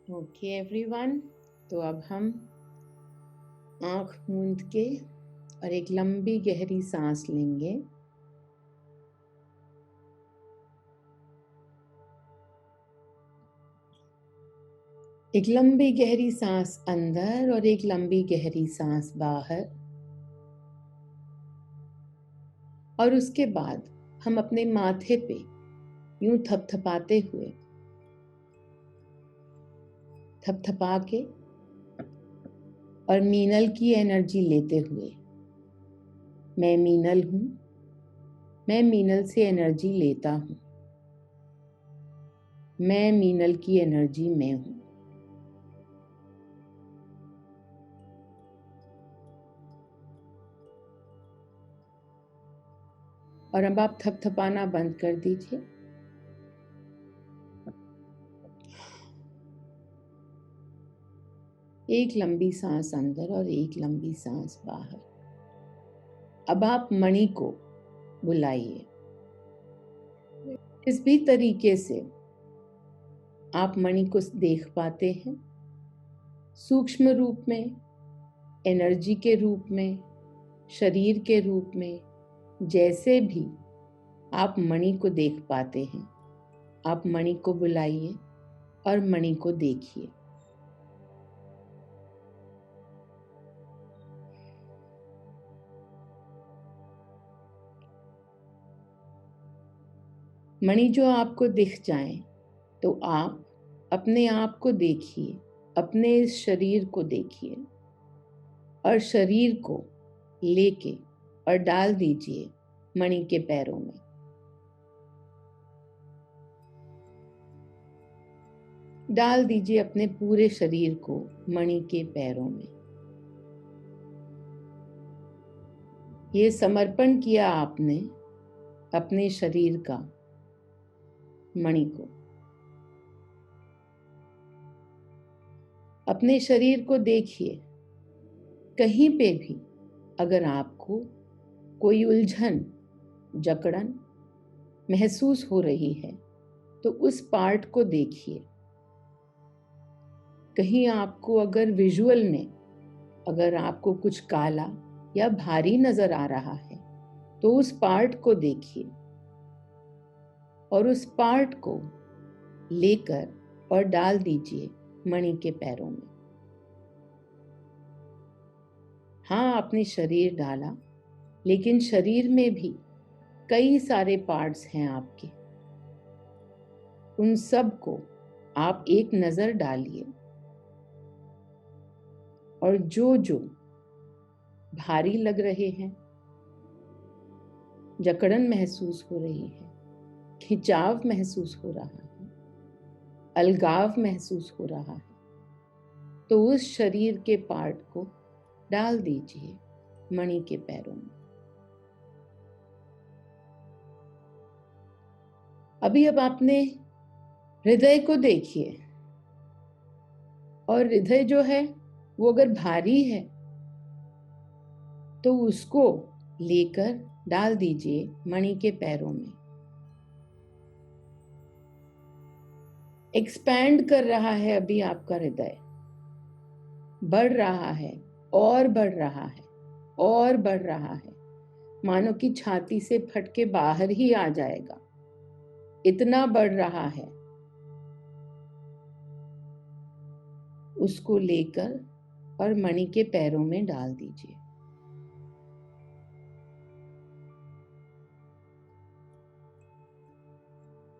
Okay everyone. तो अब हम आँख मूंद के और एक लंबी गहरी सांस लेंगे। एक लंबी गहरी सांस अंदर और एक लंबी गहरी सांस बाहर। और उसके बाद हम अपने माथे पे यूं थपथपाते हुए थपथपा के और मीनल की एनर्जी लेते हुए, मैं मीनल हूं, मैं मीनल से एनर्जी लेता हूं, मैं मीनल की एनर्जी में हूं। और अब आप थपथपाना बंद कर दीजिए। एक लंबी सांस अंदर और एक लंबी सांस बाहर। अब आप मणि को बुलाइए। इस भी तरीके से आप मणि को देख पाते हैं, सूक्ष्म रूप में, एनर्जी के रूप में, शरीर के रूप में। जैसे भी आप मणि को देख पाते हैं, आप मणि को बुलाइए और मणि को देखिए। मणि जो आपको दिख जाए तो आप अपने आप को देखिए, अपने इस शरीर को देखिए और शरीर को लेके और डाल दीजिए मणि के पैरों में। डाल दीजिए अपने पूरे शरीर को मणि के पैरों में। ये समर्पण किया आपने अपने शरीर का मणि को। अपने शरीर को देखिए। कहीं पे भी अगर आपको कोई उलझन, जकड़न महसूस हो रही है तो उस पार्ट को देखिए। कहीं आपको अगर विजुअल में अगर आपको कुछ काला या भारी नजर आ रहा है तो उस पार्ट को देखिए और उस पार्ट को लेकर और डाल दीजिए मणि के पैरों में। हाँ, आपने शरीर डाला, लेकिन शरीर में भी कई सारे पार्ट्स हैं आपके। उन सब को आप एक नजर डालिए और जो जो भारी लग रहे हैं, जकड़न महसूस हो रही है, खिंचाव महसूस हो रहा है, अलगाव महसूस हो रहा है, तो उस शरीर के पार्ट को डाल दीजिए मणि के पैरों में। अब आपने हृदय को देखिए और हृदय जो है वो अगर भारी है तो उसको लेकर डाल दीजिए मणि के पैरों में। एक्सपैंड कर रहा है अभी आपका हृदय, बढ़ रहा है और बढ़ रहा है और बढ़ रहा है, मानो कि छाती से फट के बाहर ही आ जाएगा, इतना बढ़ रहा है। उसको लेकर और मणि के पैरों में डाल दीजिए।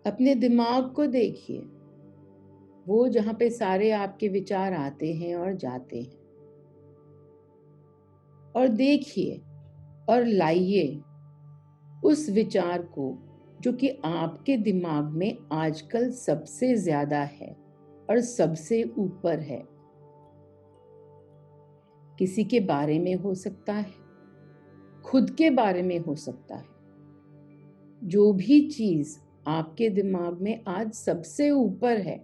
अपने दिमाग को देखिए, वो जहां पे सारे आपके विचार आते हैं और जाते हैं, और देखिए और लाइए उस विचार को जो कि आपके दिमाग में आजकल सबसे ज्यादा है और सबसे ऊपर है। किसी के बारे में हो सकता है, खुद के बारे में हो सकता है। जो भी चीज आपके दिमाग में आज सबसे ऊपर है,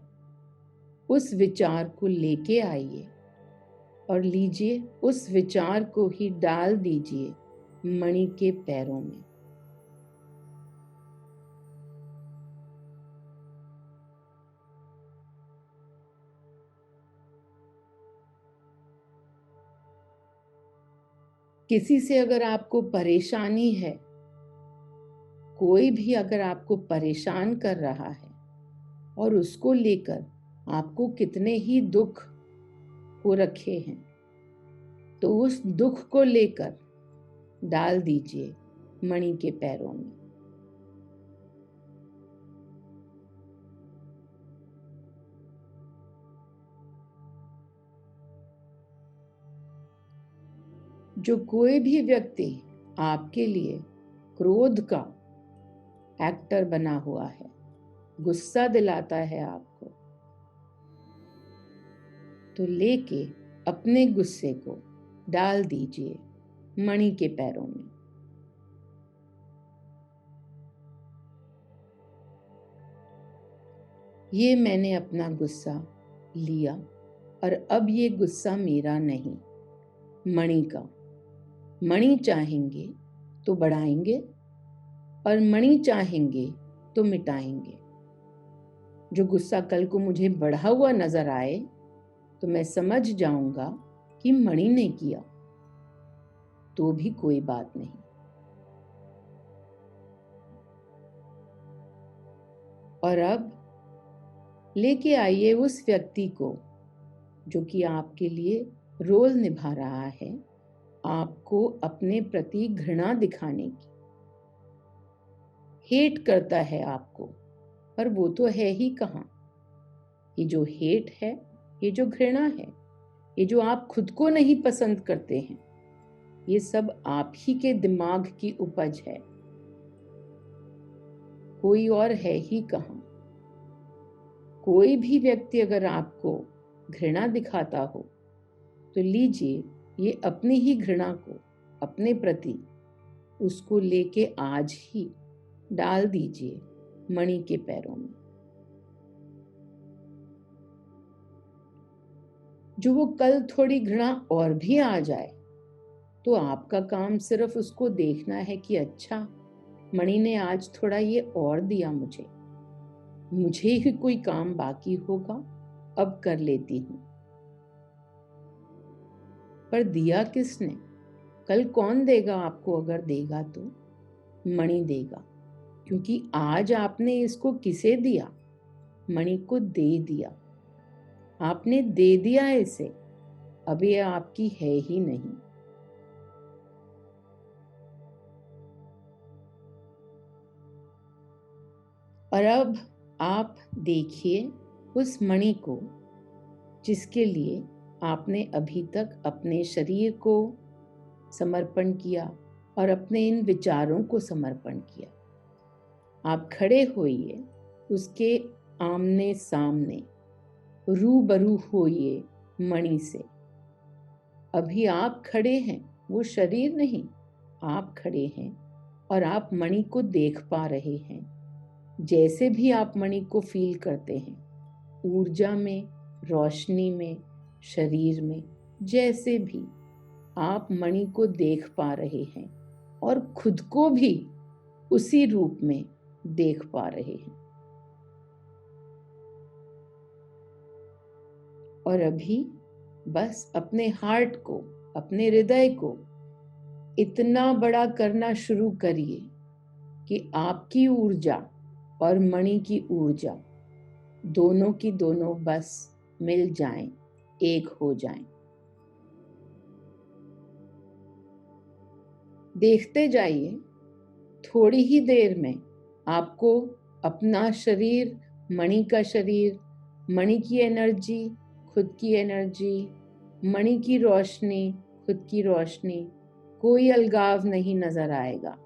उस विचार को लेके आइए और लीजिए, उस विचार को ही डाल दीजिए मणि के पैरों में। किसी से अगर आपको परेशानी है, कोई भी अगर आपको परेशान कर रहा है और उसको लेकर आपको कितने ही दुख हो रखे हैं, तो उस दुख को लेकर डाल दीजिए मणि के पैरों में। जो कोई भी व्यक्ति आपके लिए क्रोध का एक्टर बना हुआ है, गुस्सा दिलाता है आपको, तो लेके अपने गुस्से को डाल दीजिए मणि के पैरों में। ये मैंने अपना गुस्सा लिया और अब ये गुस्सा मेरा नहीं, मणि का। मणि चाहेंगे तो बढ़ाएंगे और मणि चाहेंगे तो मिटाएंगे। जो गुस्सा कल को मुझे बढ़ा हुआ नजर आए तो मैं समझ जाऊंगा कि मणि ने किया, तो भी कोई बात नहीं। और अब लेके आइए उस व्यक्ति को जो कि आपके लिए रोल निभा रहा है, आपको अपने प्रति घृणा दिखाने की। हेट करता है आपको, पर वो तो है ही कहाँ। ये जो हेट है, ये जो घृणा है, ये जो आप खुद को नहीं पसंद करते हैं, ये सब आप ही के दिमाग की उपज है, कोई और है ही कहाँ। कोई भी व्यक्ति अगर आपको घृणा दिखाता हो तो लीजिए ये अपनी ही घृणा को अपने प्रति उसको लेके आज ही डाल दीजिए मणि के पैरों में। जो वो कल थोड़ी घृणा और भी आ जाए तो आपका काम सिर्फ उसको देखना है कि अच्छा, मणि ने आज थोड़ा ये और दिया मुझे ही कोई काम बाकी होगा, अब कर लेती हूं। पर दिया किसने? कल कौन देगा आपको? अगर देगा तो मणि देगा, क्योंकि आज आपने इसको किसे दिया? मणि को दे दिया। आपने दे दिया इसे, अब ये आपकी है ही नहीं। और अब आप देखिए उस मणि को जिसके लिए आपने अभी तक अपने शरीर को समर्पण किया और अपने इन विचारों को समर्पण किया। आप खड़े होइए उसके आमने सामने, रूबरू होइए मणि से। अभी आप खड़े हैं, वो शरीर नहीं, आप खड़े हैं और आप मणि को देख पा रहे हैं। जैसे भी आप मणि को फील करते हैं, ऊर्जा में, रोशनी में, शरीर में, जैसे भी आप मणि को देख पा रहे हैं और खुद को भी उसी रूप में देख पा रहे हैं। और अभी बस अपने हार्ट को, अपने हृदय को इतना बड़ा करना शुरू करिए कि आपकी ऊर्जा और मणि की ऊर्जा दोनों की दोनों बस मिल जाएं, एक हो जाएं। देखते जाइए, थोड़ी ही देर में आपको अपना शरीर, मणि का शरीर, मणि की एनर्जी, खुद की एनर्जी, मणि की रोशनी, खुद की रोशनी, कोई अलगाव नहीं नजर आएगा।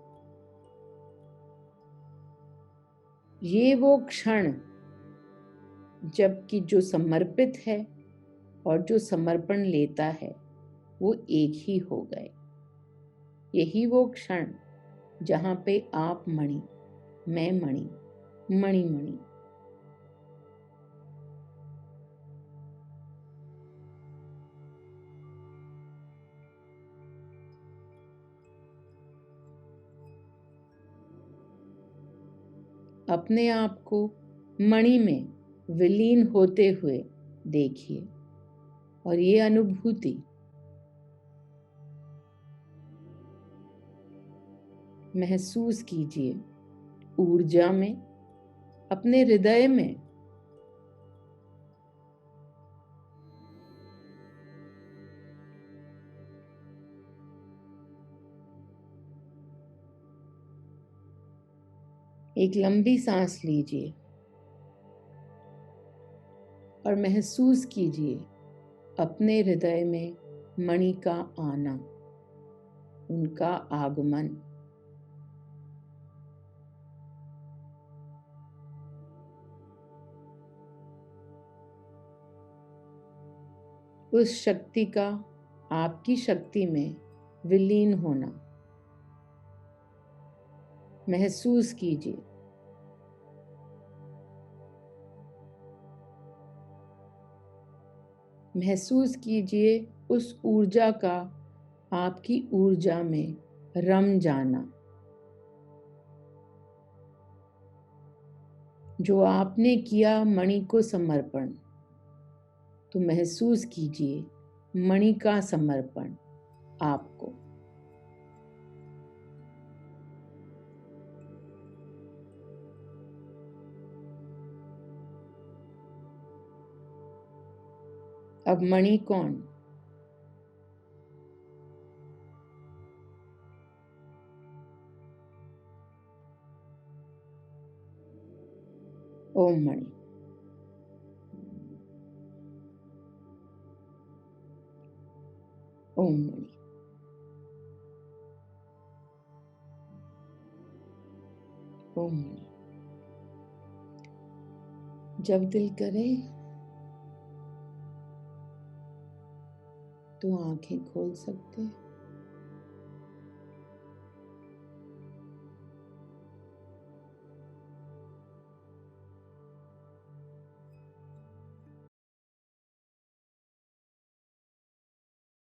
ये वो क्षण जबकि जो समर्पित है और जो समर्पण लेता है वो एक ही हो गए। यही वो क्षण जहाँ पे आप मणि, मैं मणि, मणि मणि। अपने आप को मणि में विलीन होते हुए देखिए और ये अनुभूति महसूस कीजिए ऊर्जा में, अपने हृदय में। एक लंबी सांस लीजिए और महसूस कीजिए अपने हृदय में मणि का आना, उनका आगमन। उस शक्ति का आपकी शक्ति में विलीन होना महसूस कीजिए। महसूस कीजिए उस ऊर्जा का आपकी ऊर्जा में रम जाना। जो आपने किया मणि को समर्पण, तो महसूस कीजिए मणि का समर्पण आपको। अब मणि कौन? ओम मणि। ओम मणि। ओम मणि। जब दिल करे तो आंखें खोल सकते हैं।